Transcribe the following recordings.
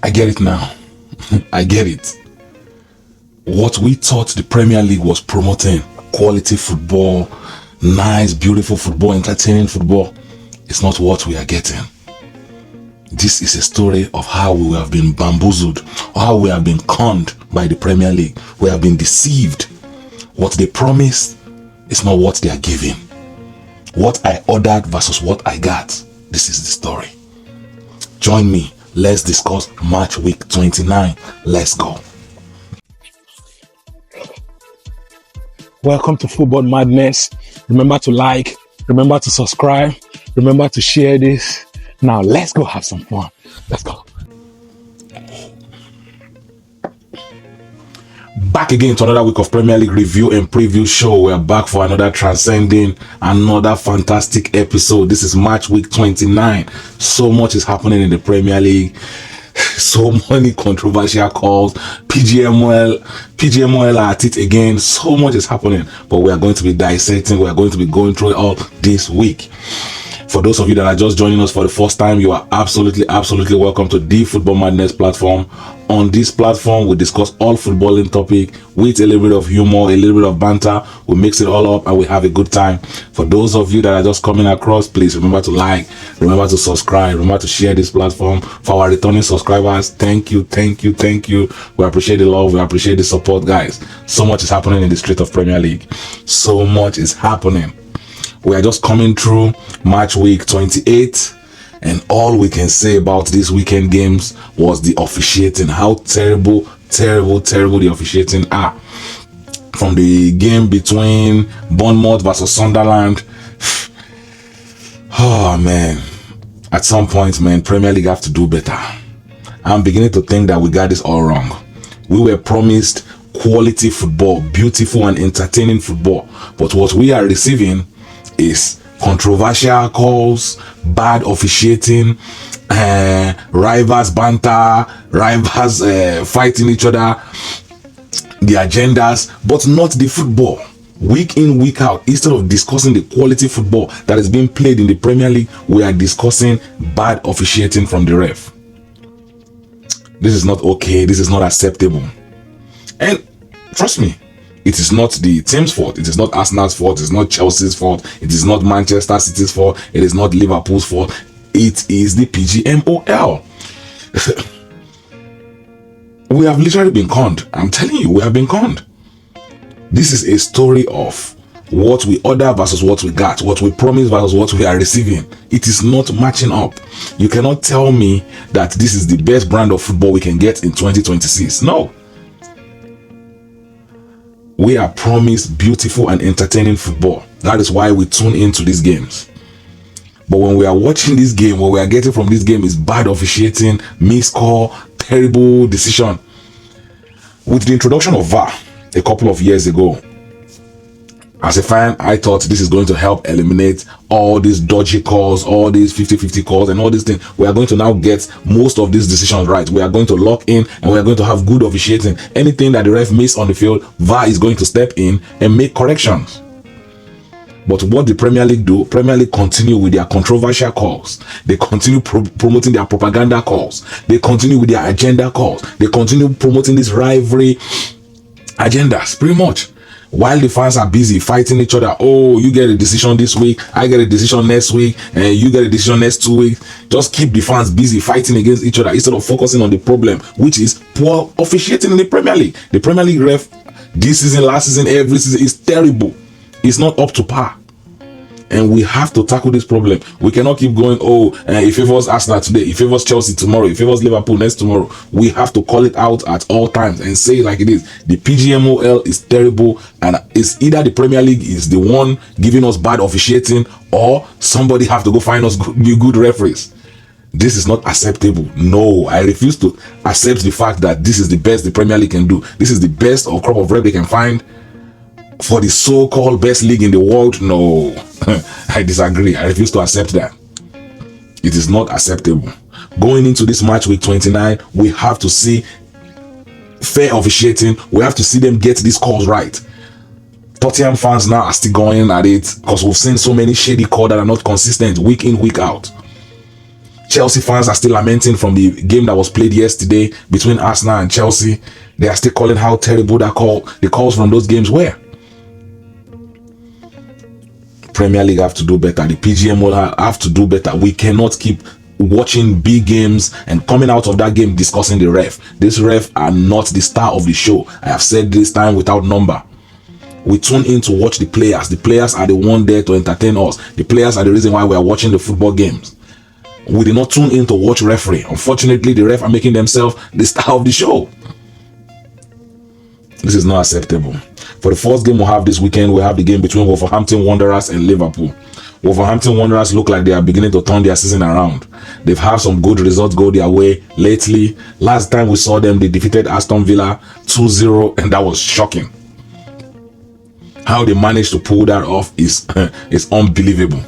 I get it now. I get it. What we thought the Premier League was promoting, quality football, nice, beautiful football, entertaining football, it's not what we are getting. This is a story of how we have been bamboozled, or how we have been conned by the Premier League. We have been deceived. What they promised is not what they are giving. What I ordered versus what I got. This is the story. Join me. Let's discuss match week 29. Let's go. Welcome to Football Madness. Remember to like, remember to subscribe, remember to share this. Now let's go have some fun. Let's go. Back again to another week of Premier League review and preview show. We're back for another transcending, another fantastic episode. This is match week 29. So much is happening in the Premier League. So many controversial calls. PGMOL are at it again. So much is happening. But we are going to be dissecting. We are going to be going through it all this week. For those of you that are just joining us for the first time, you are absolutely welcome to the Football Madness platform. On this platform, we discuss all footballing topic with a little bit of humor, a little bit of banter. We mix it all up and we have a good time. For those of you that are just coming across, please remember to like, remember to subscribe, remember to share this platform. For our returning subscribers, thank you. We appreciate the love, we appreciate the support, guys. So much is happening in the street of Premier League. So much is happening. We are just coming through match week 28, and all we can say about these weekend games was the officiating. How terrible the officiating are. From the game between Bournemouth versus Sunderland, oh man, at some point, man, Premier League have to do better. I'm beginning to think that we got this all wrong. We were promised quality football, beautiful and entertaining football, but what we are receiving is controversial calls, bad officiating, rivals banter, rivals fighting each other, the agendas, but not the football. Week in, week out, instead of discussing the quality football that is being played in the Premier League, we are discussing bad officiating from the ref. This is not okay. This is not acceptable. And trust me, it is not the team's fault. It is not Arsenal's fault. It is not Chelsea's fault. It is not Manchester City's fault. It is not Liverpool's fault. It is the PGMOL. We have literally been conned. I'm telling you, we have been conned. This is a story of what we order versus what we got, what we promise versus what we are receiving. It is not matching up. You cannot tell me that this is the best brand of football we can get in 2026. No. We are promised beautiful and entertaining football. That is why we tune into these games. But when we are watching this game, what we are getting from this game is bad officiating, missed call, terrible decision. With the introduction of VAR a couple of years ago, as a fan, I thought this is going to help eliminate all these dodgy calls, all these 50-50 calls and all these things. We are going to now get most of these decisions right. We are going to lock in and we are going to have good officiating. Anything that the ref missed on the field, VAR is going to step in and make corrections. But what the Premier League do, Premier League continue with their controversial calls. They continue promoting their propaganda calls. They continue with their agenda calls. They continue promoting these rivalry agendas, pretty much. While the fans are busy fighting each other, oh, you get a decision this week, I get a decision next week, and you get a decision next 2 weeks. Just keep the fans busy fighting against each other instead of focusing on the problem, which is poor officiating in the Premier League. The Premier League ref this season, last season, every season is terrible. It's not up to par. And we have to tackle this problem. We cannot keep going, it favors Arsenal today, it favors Chelsea tomorrow, it favors Liverpool next tomorrow. We have to call it out at all times and say it like it is. The PGMOL is terrible, and it's either the Premier League is the one giving us bad officiating, or somebody have to go find us good referees. This is not acceptable. No, I refuse to accept the fact that this is the best the Premier League can do. This is the best or crop of rep they can find for the so-called best league in the world. No, I disagree. I refuse to accept that. It is not acceptable. Going into this match week 29, we have to see fair officiating. We have to see them get these calls right. Tottenham fans now are still going at it because we've seen so many shady calls that are not consistent week in, week out. Chelsea fans are still lamenting from the game that was played yesterday between Arsenal and Chelsea. They are still calling how terrible the calls from those games were. Premier League have to do better. The PGMOL have to do better. We cannot keep watching big games and coming out of that game discussing the ref. These ref are not the star of the show. I have said this time without number. We tune in to watch the players. The players are the one there to entertain us. The players are the reason why we are watching the football games. We did not tune in to watch referee. Unfortunately, the ref are making themselves the star of the show. This is not acceptable. For the first game we'll have this weekend, we have the game between Wolverhampton Wanderers and Liverpool. Wolverhampton Wanderers look like they are beginning to turn their season around. They've had some good results go their way lately. Last time we saw them, they defeated Aston Villa 2-0, and that was shocking. How they managed to pull that off is unbelievable.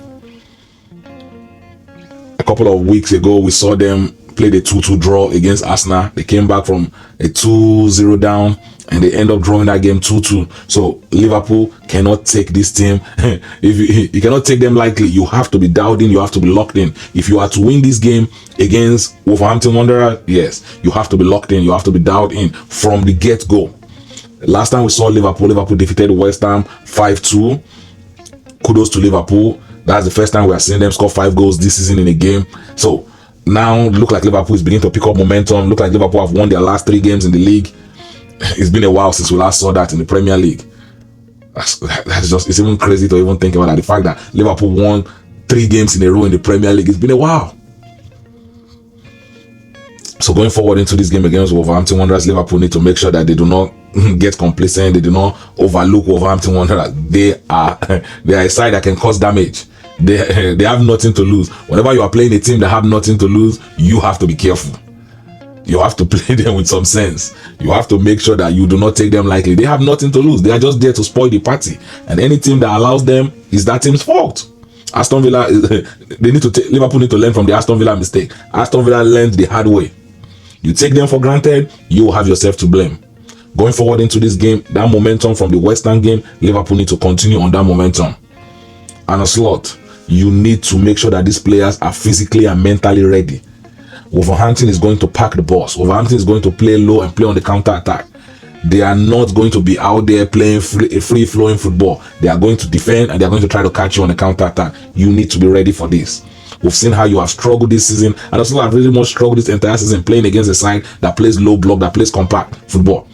A couple of weeks ago, we saw them play the 2-2 draw against Arsenal. They came back from a 2-0 down, and they end up drawing that game 2-2. So Liverpool cannot take this team. If you cannot take them lightly, you have to be dialed in. You have to be locked in. If you are to win this game against Wolverhampton Wanderers, yes, you have to be locked in. You have to be dialed in from the get-go. Last time we saw Liverpool defeated West Ham 5-2. Kudos to Liverpool. That's the first time we are seeing them score 5 goals this season in a game. So now look like Liverpool is beginning to pick up momentum. Look like Liverpool have won their last 3 games in the league. It's been a while since we last saw that in the Premier League. That's just, it's even crazy to even think about that. The fact that Liverpool won 3 games in a row in the Premier League, it's been a while. So going forward into this game against Wolverhampton Wanderers, Liverpool need to make sure that they do not get complacent. They do not overlook Wolverhampton Wanderers. They are a side that can cause damage. They have nothing to lose. Whenever you are playing a team that have nothing to lose, you have to be careful. You have to play them with some sense. You have to make sure that you do not take them lightly. They have nothing to lose. They are just there to spoil the party. And any team that allows them is that team's fault. Aston Villa, Liverpool need to learn from the Aston Villa mistake. Aston Villa learned the hard way. You take them for granted, you will have yourself to blame. Going forward into this game, that momentum from the West Ham game, Liverpool need to continue on that momentum. And a slot, you need to make sure that these players are physically and mentally ready. Wolverhampton is going to pack the bus. Wolverhampton is going to play low and play on the counter attack. They are not going to be out there playing free-flowing football. They are going to defend and they are going to try to catch you on the counter attack. You need to be ready for this. We've seen how you have struggled this season, and also have really much struggled this entire season playing against a side that plays low block, that plays compact football.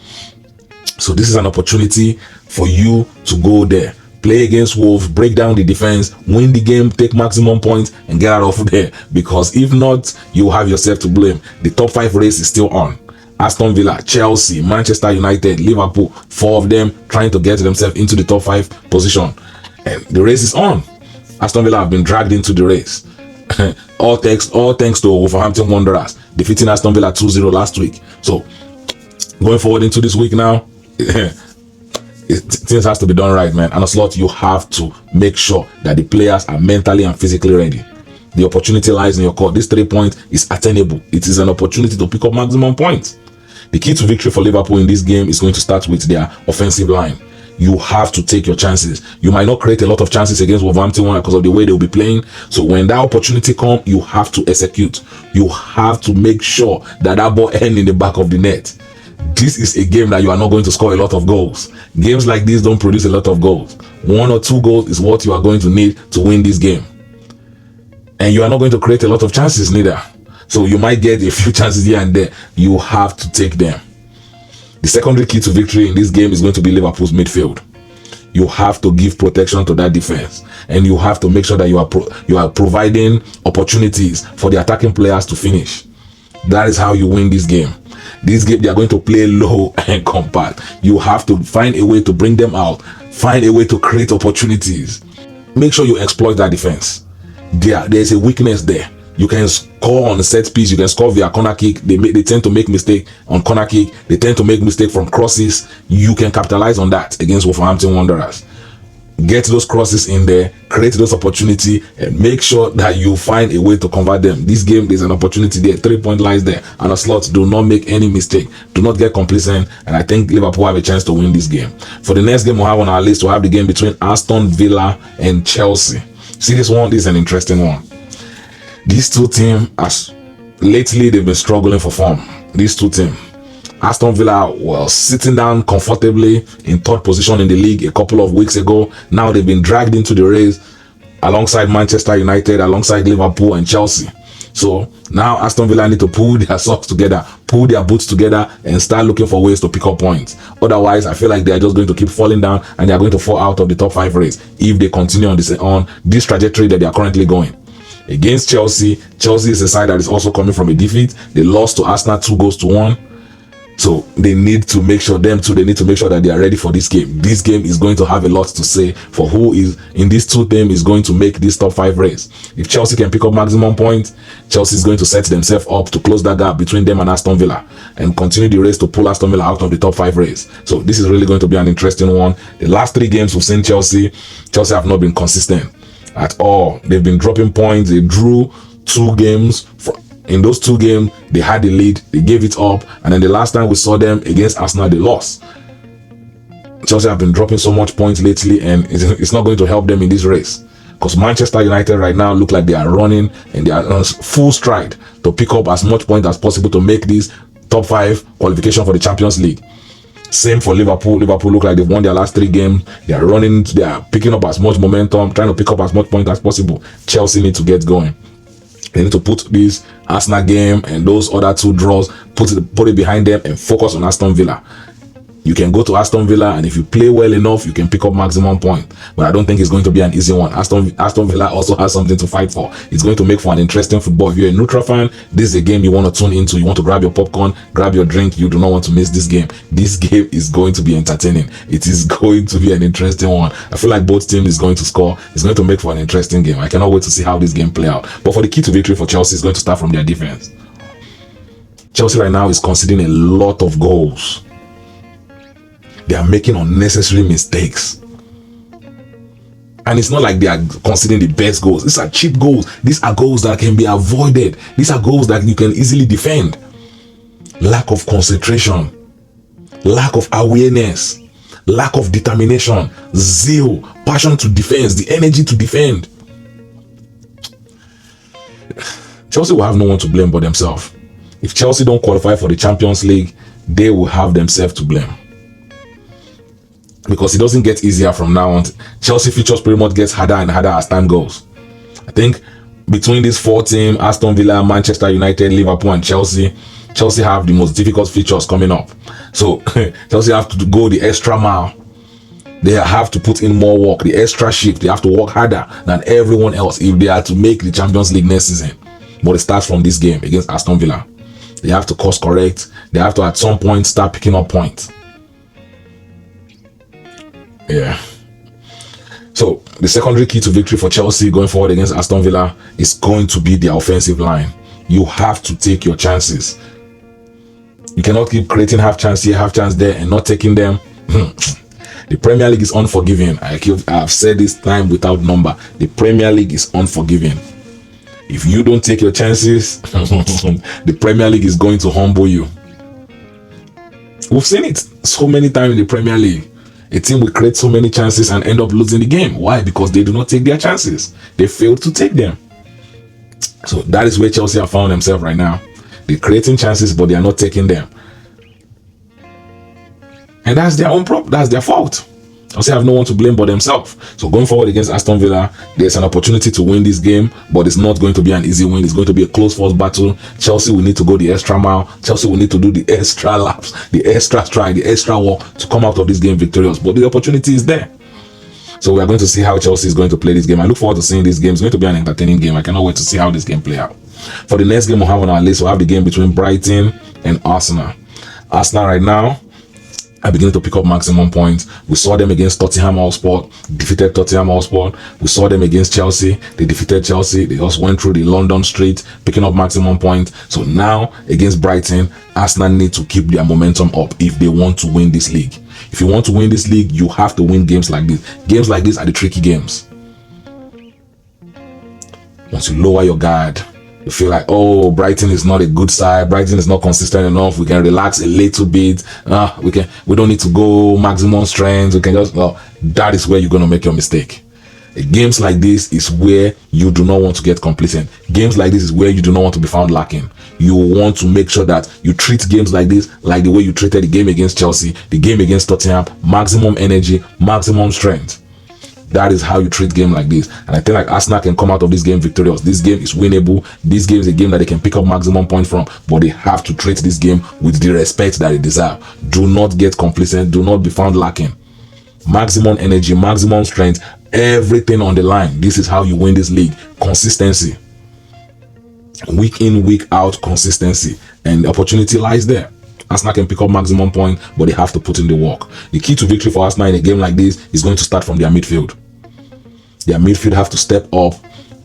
So this is an opportunity for you to go there, play against Wolves, break down the defense, win the game, take maximum points, and get out of there. Because if not, you have yourself to blame. The top 5 race is still on. Aston Villa, Chelsea, Manchester United, Liverpool, 4 of them trying to get themselves into the top 5 position. And the race is on. Aston Villa have been dragged into the race. all thanks to Wolverhampton Wanderers defeating Aston Villa 2-0 last week. So going forward into this week now, things has to be done right, man. And a slot, you have to make sure that the players are mentally and physically ready. The opportunity lies in your court. This 3 points is attainable. It is an opportunity to pick up maximum points. The key to victory for Liverpool in this game is going to start with their offensive line. You have to take your chances. You might not create a lot of chances against Wolverhampton because of the way they'll be playing. So when that opportunity comes, you have to execute. You have to make sure that ball ends in the back of the net. This is a game that you are not going to score a lot of goals. Games like this don't produce a lot of goals. 1 or 2 goals is what you are going to need to win this game. And you are not going to create a lot of chances neither. So you might get a few chances here and there. You have to take them. The secondary key to victory in this game is going to be Liverpool's midfield. You have to give protection to that defense, and you have to make sure that you are providing opportunities for the attacking players to finish. That is how you win this game. This game, they are going to play low and compact. You have to find a way to bring them out, find a way to create opportunities. Make sure you exploit that defense. There is a weakness there. You can score on a set piece. You can score via corner kick. They tend to make mistake on corner kick. They tend to make mistake from crosses. You can capitalize on that against Wolverhampton Wanderers. Get those crosses in there, create those opportunity, and make sure that you find a way to convert them. This game, there's an opportunity there. 3 point lies there. And a slot, do not make any mistake. Do not get complacent. And I think Liverpool have a chance to win this game. For the next game we'll have on our list, we'll have the game between Aston Villa and Chelsea. See this one? This is an interesting one. These two teams, as lately they've been struggling for form. These two teams. Aston Villa was sitting down comfortably in third position in the league a couple of weeks ago. Now they've been dragged into the race alongside Manchester United, alongside Liverpool and Chelsea. So now Aston Villa need to pull their socks together, pull their boots together, and start looking for ways to pick up points. Otherwise, I feel like they are just going to keep falling down, and they are going to fall out of the top 5 race if they continue on this trajectory that they are currently going. Against Chelsea, Chelsea is a side that is also coming from a defeat. They lost to Arsenal 2-1. So they need to make sure that they are ready for this game. This game is going to have a lot to say for who is in these two teams is going to make this top 5 race. If Chelsea can pick up maximum points, Chelsea is going to set themselves up to close that gap between them and Aston Villa and continue the race to pull Aston Villa out of the top 5 race. So this is really going to be an interesting one. The last 3 games we've seen Chelsea have not been consistent at all. They've been dropping points. They drew 2 games in those 2 games, they had the lead, they gave it up, and then the last time we saw them against Arsenal, they lost. Chelsea have been dropping so much points lately, and it's not going to help them in this race. Because Manchester United right now look like they are running and they are on full stride to pick up as much points as possible to make this top 5 qualification for the Champions League. Same for Liverpool. Liverpool look like they've won their last 3 games. They are running, they are picking up as much momentum, trying to pick up as much points as possible. Chelsea need to get going. They need to put this Arsenal game and those other 2 draws, put it behind them and focus on Aston Villa. You can go to Aston Villa, and if you play well enough, you can pick up maximum point. But I don't think it's going to be an easy one. Aston Villa also has something to fight for. It's going to make for an interesting football. If you're a neutral fan, this is a game you want to tune into. You want to grab your popcorn, grab your drink. You do not want to miss this game. This game is going to be entertaining. It is going to be an interesting one. I feel like both teams is going to score. It's going to make for an interesting game. I cannot wait to see how this game play out. But for the key to victory for Chelsea is going to start from their defense. Chelsea right now is conceding a lot of goals. They are making unnecessary mistakes. And it's not like they are considering the best goals. These are cheap goals. These are goals that can be avoided. These are goals that you can easily defend. Lack of concentration. Lack of awareness. Lack of determination. Zeal. Passion to defense. The energy to defend. Chelsea will have no one to blame but themselves. If Chelsea don't qualify for the Champions League, they will have themselves to blame. Because it doesn't get easier from now on. Chelsea features pretty much gets harder and harder as time goes. I think between these 4 teams, Aston Villa, Manchester United, Liverpool and Chelsea have the most difficult features coming up. So Chelsea have to go the extra mile. They have to put in more work, the extra shift. They have to work harder than everyone else if they are to make the Champions League next season. But it starts from this game against Aston Villa. They have to course correct. They have to at some point start picking up points. Yeah. So the secondary key to victory for Chelsea going forward against Aston Villa is going to be their offensive line. You have to take your chances. You cannot keep creating half chance here, half chance there, and not taking them. The Premier League is unforgiving. I've said this time without number. The Premier League is unforgiving. If you don't take your chances, the Premier League is going to humble you. We've seen it so many times in the Premier League. A team will create so many chances and end up losing the game. Why? Because they do not take their chances. They failed to take them. So that is where Chelsea have found themselves right now. They're creating chances, but they are not taking them. And that's their own problem. That's their fault. Chelsea have no one to blame but themselves. So going forward against Aston Villa, there's an opportunity to win this game, but it's not going to be an easy win. It's going to be a close-fought battle. Chelsea will need to go the extra mile. Chelsea will need to do the extra laps, the extra stride, the extra walk to come out of this game victorious. But the opportunity is there. So we are going to see how Chelsea is going to play this game. I look forward to seeing this game. It's going to be an entertaining game. I cannot wait to see how this game play out. For the next game we'll have on our list, we'll have the game between Brighton and Arsenal. Arsenal right now are beginning to pick up maximum points. We saw them against Tottenham Hotspur, defeated Tottenham Hotspur. We saw them against Chelsea. They defeated Chelsea. They just went through the London street, picking up maximum points. So now against Brighton, Arsenal need to keep their momentum up if they want to win this league. If you want to win this league, you have to win games like this. Games like this are the tricky games. Once you lower your guard, you feel like, oh, Brighton is not a good side. Brighton is not consistent enough. We can relax a little bit. We don't need to go maximum strength. We can just, well, that is where you're going to make your mistake. Games like this is where you do not want to get complacent. Games like this is where you do not want to be found lacking. You want to make sure that you treat games like this like the way you treated the game against Chelsea, the game against Tottenham. Maximum energy, maximum strength. That is how you treat game like this. And I think like Arsenal can come out of this game victorious. This game is winnable. This game is a game that they can pick up maximum points from, but they have to treat this game with the respect that they deserve. Do not get complacent. Do not be found lacking. Maximum energy, maximum strength, everything on the line. This is how you win this league. Consistency. Week in, week out consistency. And the opportunity lies there. Arsenal can pick up maximum point, but they have to put in the work. The key to victory for Arsenal in a game like this is going to start from their midfield. Their midfield have to step up,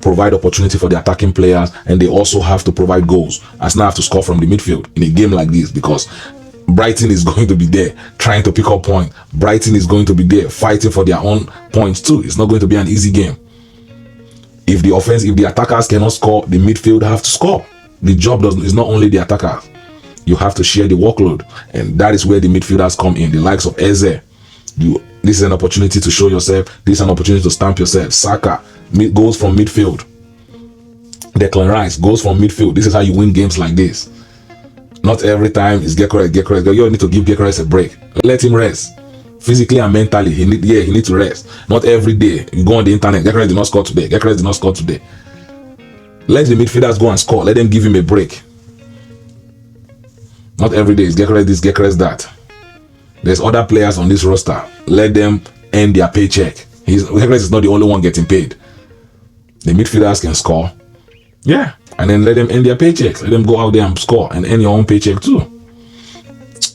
provide opportunity for the attacking players, and they also have to provide goals. Arsenal have to score from the midfield in a game like this, because Brighton is going to be there trying to pick up points. Brighton is going to be there fighting for their own points too. It's not going to be an easy game. If the attackers cannot score, the midfield have to score. The job is not only the attackers. You have to share the workload, and that is where the midfielders come in. The likes of Eze. This is an opportunity to show yourself. This is an opportunity to stamp yourself. Saka goes from midfield. Declan Rice goes from midfield. This is how you win games like this. Not every time is Gyökeres. You need to give Gyökeres a break. Let him rest. Physically and mentally, he needs to rest. Not every day. You go on the internet, Gyökeres did not score today. Gyökeres did not score today. Let the midfielders go and score. Let them give him a break. Not every day is Gyökeres this, Gyökeres that. There's other players on this roster. Let them earn their paycheck. Gyökeres is not the only one getting paid. The midfielders can score. Yeah. And then let them earn their paychecks. Let them go out there and score and earn your own paycheck too.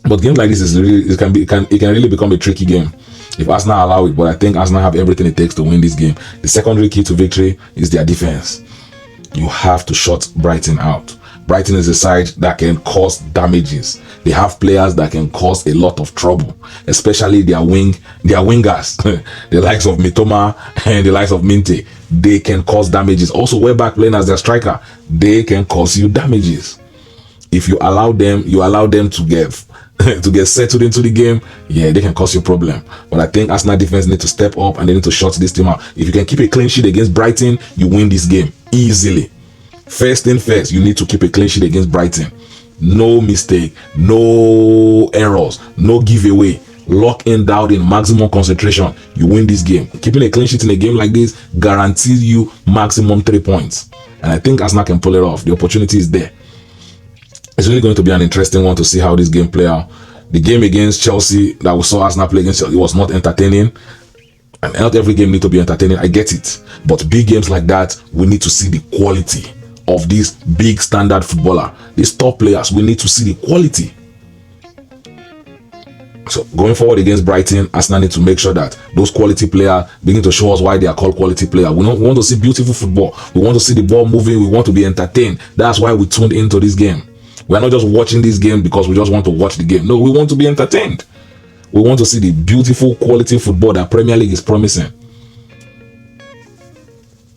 But games like this it can really become a tricky game if Arsenal allow it. But I think Arsenal have everything it takes to win this game. The secondary key to victory is their defense. You have to shut Brighton out. Brighton is a side that can cause damages. They have players that can cause a lot of trouble, especially their wingers, the likes of Mitoma and the likes of Minte. They can cause damages. Also, way back playing as their striker, they can cause you damages. If you allow them to get settled into the game, yeah, they can cause you a problem. But I think Arsenal defense need to step up and they need to shut this team out. If you can keep a clean sheet against Brighton, you win this game easily. First thing first, you need to keep a clean sheet against Brighton. No mistake, no errors, no giveaway. Lock in, down in maximum concentration. You win this game. Keeping a clean sheet in a game like this guarantees you maximum 3 points. And I think Arsenal can pull it off. The opportunity is there. It's really going to be an interesting one to see how this game play out. The game against Chelsea that we saw Arsenal play against Chelsea, it was not entertaining. And not every game need to be entertaining. I get it. But big games like that, we need to see the quality of this big standard footballer. These top players, we need to see the quality. So going forward against Brighton, Arsenal need to make sure that those quality players begin to show us why they are called quality players. We want to see beautiful football. We want to see the ball moving. We want to be entertained. That's why we tuned into this game. We are not just watching this game because we just want to watch the game. No, we want to be entertained. We want to see the beautiful quality football that Premier League is promising.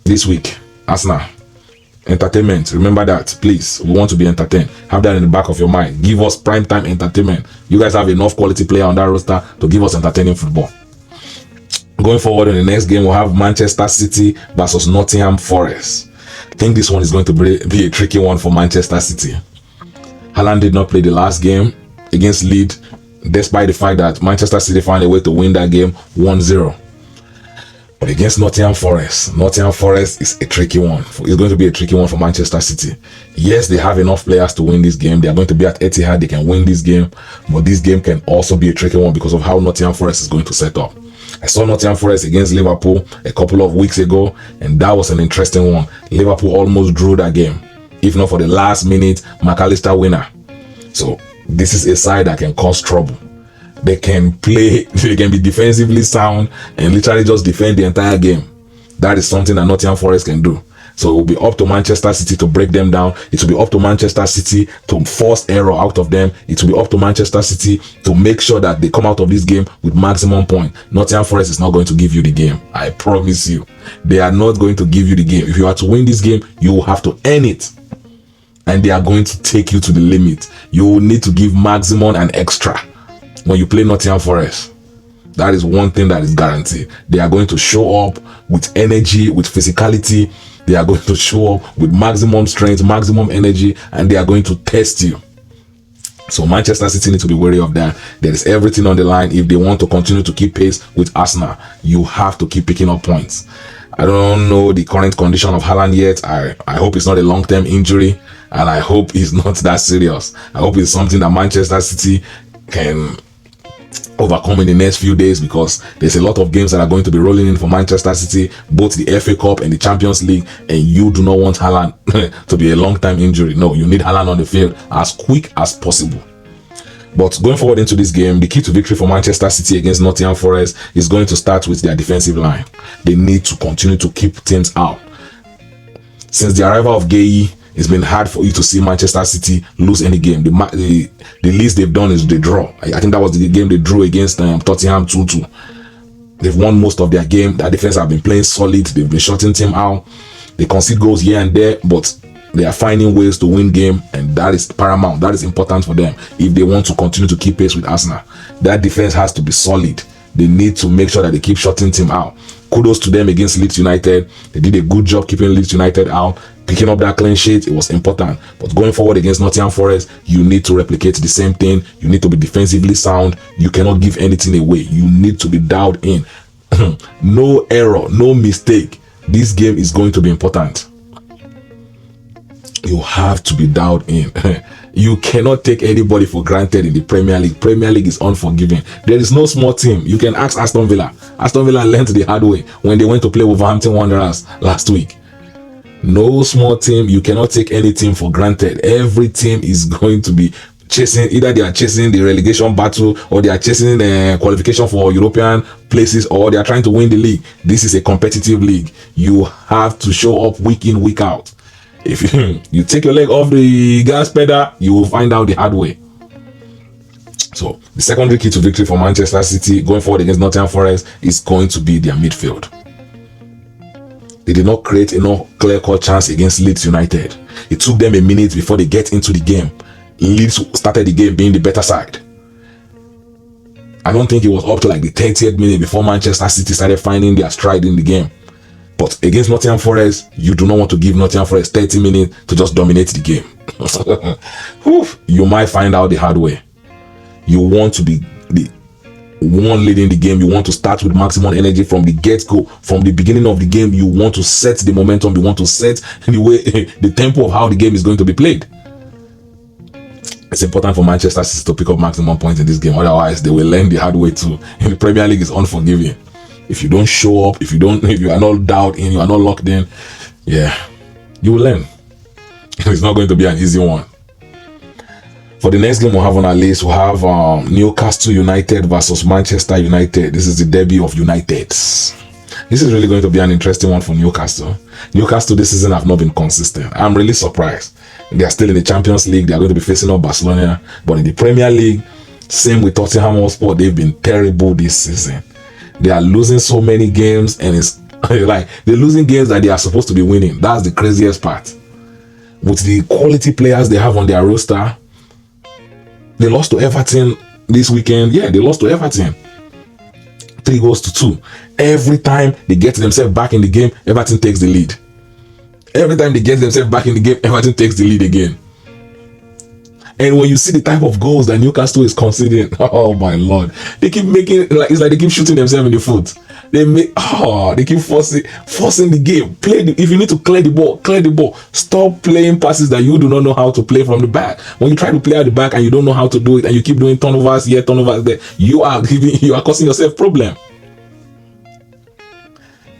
This week, Arsenal. Entertainment, remember that, please. We want to be entertained. Have that in the back of your mind. Give us prime time entertainment. You guys have enough quality player on that roster to give us entertaining football. Going forward in the next game, we'll have Manchester City versus Nottingham Forest. I think this one is going to be a tricky one for Manchester City. Haaland did not play the last game against Leeds, despite the fact that Manchester City found a way to win that game 1-0. But against Nottingham Forest is a tricky one. It's going to be a tricky one for Manchester City. Yes, they have enough players to win this game. They are going to be at Etihad. They can win this game. But this game can also be a tricky one because of how Nottingham Forest is going to set up. I saw Nottingham Forest against Liverpool a couple of weeks ago, and that was an interesting one. Liverpool almost drew that game, if not for the last minute McAllister winner. So this is a side that can cause trouble. They can play, they can be defensively sound and literally just defend the entire game. That is something that Nottingham Forest can do. So it will be up to Manchester City to break them down. It will be up to Manchester City to force error out of them. It will be up to Manchester City to make sure that they come out of this game with maximum point. Nottingham Forest is not going to give you the game. I promise you. They are not going to give you the game. If you are to win this game, you will have to earn it. And they are going to take you to the limit. You will need to give maximum and extra when you play Nottingham Forest. That is one thing that is guaranteed. They are going to show up with energy, with physicality. They are going to show up with maximum strength, maximum energy, and they are going to test you. So Manchester City need to be wary of that. There is everything on the line. If they want to continue to keep pace with Arsenal, you have to keep picking up points. I don't know the current condition of Haaland yet. I hope it's not a long-term injury, and I hope it's not that serious. I hope it's something that Manchester City can overcome in the next few days, because there's a lot of games that are going to be rolling in for Manchester City, both the FA Cup and the Champions League, and you do not want Haaland to be a long-time injury. No, you need Haaland on the field as quick as possible. But going forward into this game, the key to victory for Manchester City against Nottingham Forest is going to start with their defensive line. They need to continue to keep teams out. Since the arrival of Gueye, it's been hard for you to see Manchester City lose any game. The least they've done is the draw. I think that was the game they drew against Tottenham 2-2. They've won most of their game. Their defense have been playing solid. They've been shutting team out. They concede goals here and there, but they are finding ways to win game, and that is paramount. That is important for them if they want to continue to keep pace with Arsenal. That defense has to be solid. They need to make sure that they keep shutting team out. Kudos to them against Leeds United. They did a good job keeping Leeds United out, picking up that clean sheet. It was important. But going forward against Nottingham Forest, you need to replicate the same thing. You need to be defensively sound. You cannot give anything away. You need to be dialed in. No error, no mistake. This game is going to be important. You have to be dialed in. You cannot take anybody for granted in the Premier League. Premier League is unforgiving. There is no small team. You can ask Aston Villa. Aston Villa learned the hard way when they went to play Wolverhampton Wanderers last week. No small team. You cannot take any team for granted. Every team is going to be chasing, either they are chasing the relegation battle, or they are chasing the qualification for European places, or they are trying to win the league. This is a competitive league. You have to show up week in, week out. If you take your leg off the gas pedal, you will find out the hard way. So the secondary key to victory for Manchester City going forward against Nottingham Forest is going to be their midfield. They did not create enough clear-cut chance against Leeds United. It took them a minute before they get into the game. Leeds started the game being the better side. I don't think it was up to like the 30th minute before Manchester City started finding their stride in the game. But against Nottingham Forest, you do not want to give Nottingham Forest 30 minutes to just dominate the game. You might find out the hard way. You want to be the one leading the game. You want to start with maximum energy from the get-go. From the beginning of the game, you want to set the momentum. You want to set the tempo of how the game is going to be played. It's important for Manchester City to pick up maximum points in this game. Otherwise, they will learn the hard way too. In the Premier League, is unforgiving. If you don't show up, if you are not dialed in, you are not locked in, yeah, you will learn. It's not going to be an easy one. For the next game we'll have on our list, we'll have Newcastle United versus Manchester United. This is the derby of Uniteds. This is really going to be an interesting one for Newcastle. Newcastle this season have not been consistent. I'm really surprised. They are still in the Champions League. They are going to be facing up Barcelona. But in the Premier League, same with Tottenham Hotspur, they've been terrible this season. They are losing so many games, and it's like they're losing games that they are supposed to be winning. That's the craziest part. With the quality players they have on their roster, they lost to Everton this weekend. Yeah, they lost to Everton. 3-2. Every time they get themselves back in the game, Everton takes the lead. Every time they get themselves back in the game, Everton takes the lead again. And when you see the type of goals that Newcastle is conceding, oh my lord, they keep making it's like they keep shooting themselves in the foot. They keep forcing the game. If you need to clear the ball. Stop playing passes that you do not know how to play from the back. When you try to play at the back and you don't know how to do it, and you keep doing turnovers here, turnovers there, you are causing yourself problem.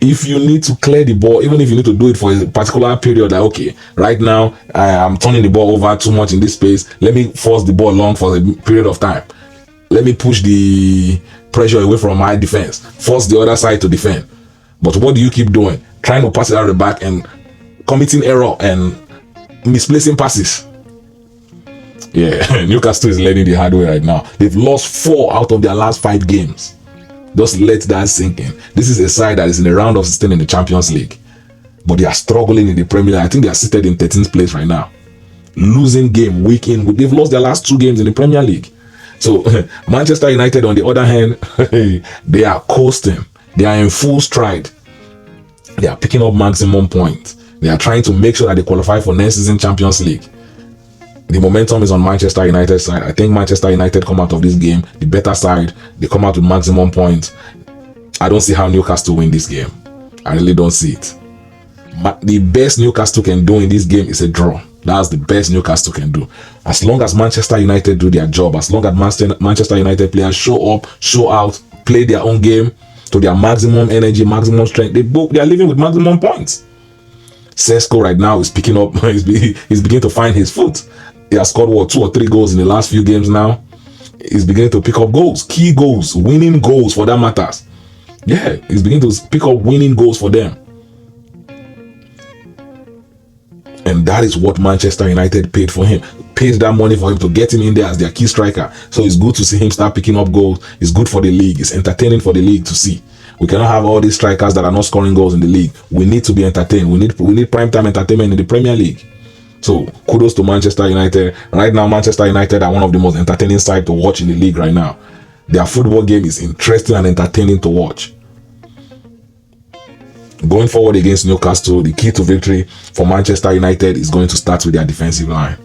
If you need to clear the ball, even if you need to do it for a particular period, like, okay, right now I am turning the ball over too much in this space, let me force the ball long for a period of time. Let me push the pressure away from my defense, force the other side to defend. But what do you keep doing? Trying to pass it out the back and committing error and misplacing passes. Yeah, Newcastle is learning the hard way right now. They've lost 4 out of their last 5 games. Just let that sink in. This is a side that is in the round of 16 in the Champions League, but they are struggling in the Premier League. I think they are seated in 13th place right now, losing game week in. They've lost their last 2 games in the Premier League. So Manchester United, on the other hand, they are coasting. They are in full stride. They are picking up maximum points. They are trying to make sure that they qualify for next season Champions League. The momentum is on Manchester United's side. I think Manchester United come out of this game the better side. They come out with maximum points. I don't see how Newcastle win this game. I really don't see it. The best Newcastle can do in this game is a draw. That's the best Newcastle can do. As long as Manchester United do their job, as long as Manchester United players show up, show out, play their own game to their maximum energy, maximum strength, they are living with maximum points. Sesko right now is picking up, he's beginning to find his foot. He has scored 2 or 3 goals in the last few games now. He's beginning to pick up goals, key goals, winning goals for that matters. Yeah, he's beginning to pick up winning goals for them. And that is what Manchester United paid for him. Paid that money for him to get him in there as their key striker. So it's good to see him start picking up goals. It's good for the league. It's entertaining for the league to see. We cannot have all these strikers that are not scoring goals in the league. We need to be entertained. We need prime time entertainment in the Premier League. So kudos to Manchester United. Right now, Manchester United are one of the most entertaining sides to watch in the league right now. Their football game is interesting and entertaining to watch. Going forward against Newcastle, the key to victory for Manchester United is going to start with their defensive line.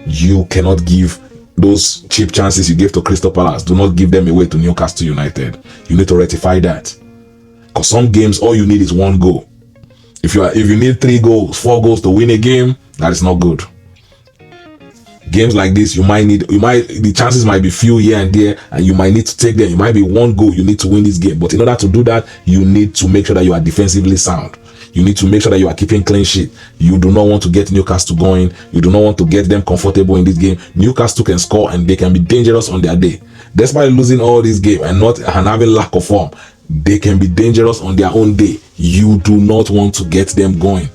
You cannot give those cheap chances you gave to Crystal Palace. Do not give them away to Newcastle United. You need to rectify that. Because some games, all you need is 1 goal. If you need 3 goals, 4 goals to win a game, that is not good. Games like this, the chances might be few here and there, and you might need to take them. It might be 1 goal you need to win this game. But in order to do that, you need to make sure that you are defensively sound. You need to make sure that you are keeping clean sheet. You do not want to get Newcastle going. You do not want to get them comfortable in this game. Newcastle can score and they can be dangerous on their day. Despite losing all this game and having lack of form, they can be dangerous on their own day. You do not want to get them going.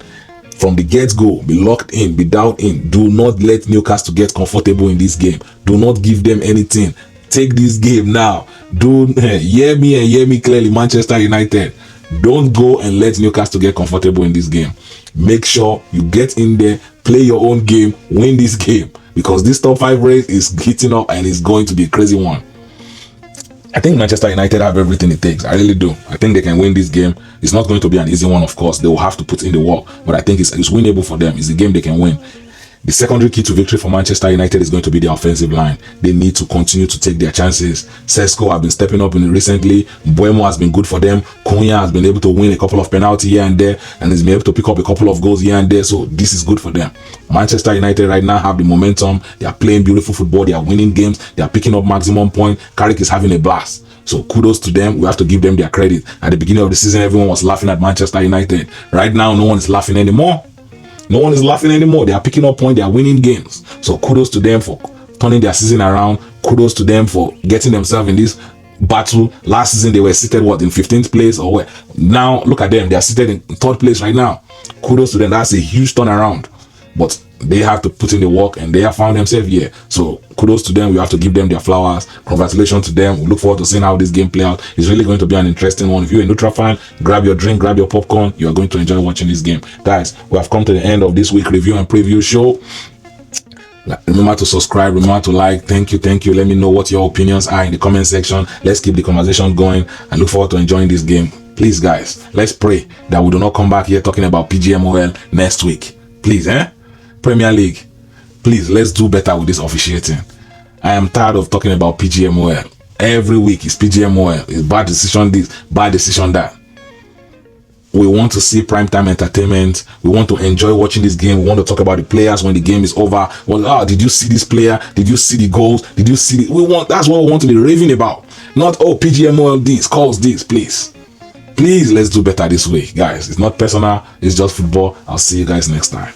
From the get-go, be locked in, be dialed in. Do not let Newcastle get comfortable in this game. Do not give them anything. Take this game now. Hear me and hear me clearly, Manchester United. Don't go and let Newcastle get comfortable in this game. Make sure you get in there, play your own game, win this game. Because this top 5 race is heating up and it's going to be a crazy one. I think Manchester United have everything it takes. I really do. I think they can win this game. It's not going to be an easy one, of course. They will have to put in the work. But I think it's winnable for them. It's a game they can win. The secondary key to victory for Manchester United is going to be the offensive line. They need to continue to take their chances. Sesko have been stepping up recently. Mbeumo has been good for them. Cunha has been able to win a couple of penalties here and there, and has been able to pick up a couple of goals here and there. So this is good for them. Manchester United right now have the momentum. They are playing beautiful football. They are winning games. They are picking up maximum points. Carrick is having a blast. So kudos to them. We have to give them their credit. At the beginning of the season, everyone was laughing at Manchester United. Right now, no one is laughing anymore. No one is laughing anymore. They are picking up points. They are winning games. So kudos to them for turning their season around. Kudos to them for getting themselves in this battle. Last season, they were seated, in 15th place or where? Now, look at them. They are seated in 3rd place right now. Kudos to them. That's a huge turnaround. But they have to put in the work and they have found themselves here. So kudos to them. We have to give them their flowers. Congratulations to them. We look forward to seeing how this game play out. It's really going to be an interesting one. If you're a neutral fan, grab your drink, grab your popcorn. You are going to enjoy watching this game. Guys, we have come to the end of this week review and preview show. Remember to subscribe, remember to like. Thank you. Let me know what your opinions are in the comment section. Let's keep the conversation going. I look forward to enjoying this game. Please, guys, let's pray that we do not come back here talking about PGMOL next week. Please, Premier League, please, let's do better with this officiating. I am tired of talking about PGMOL. Every week is PGMOL. It's bad decision this, bad decision that. We want to see primetime entertainment. We want to enjoy watching this game. We want to talk about the players when the game is over. Well, did you see this player? Did you see the goals? Did you see that's what we want to be raving about. Not, PGMOL this, calls this, please. Please, let's do better this week, guys. It's not personal. It's just football. I'll see you guys next time.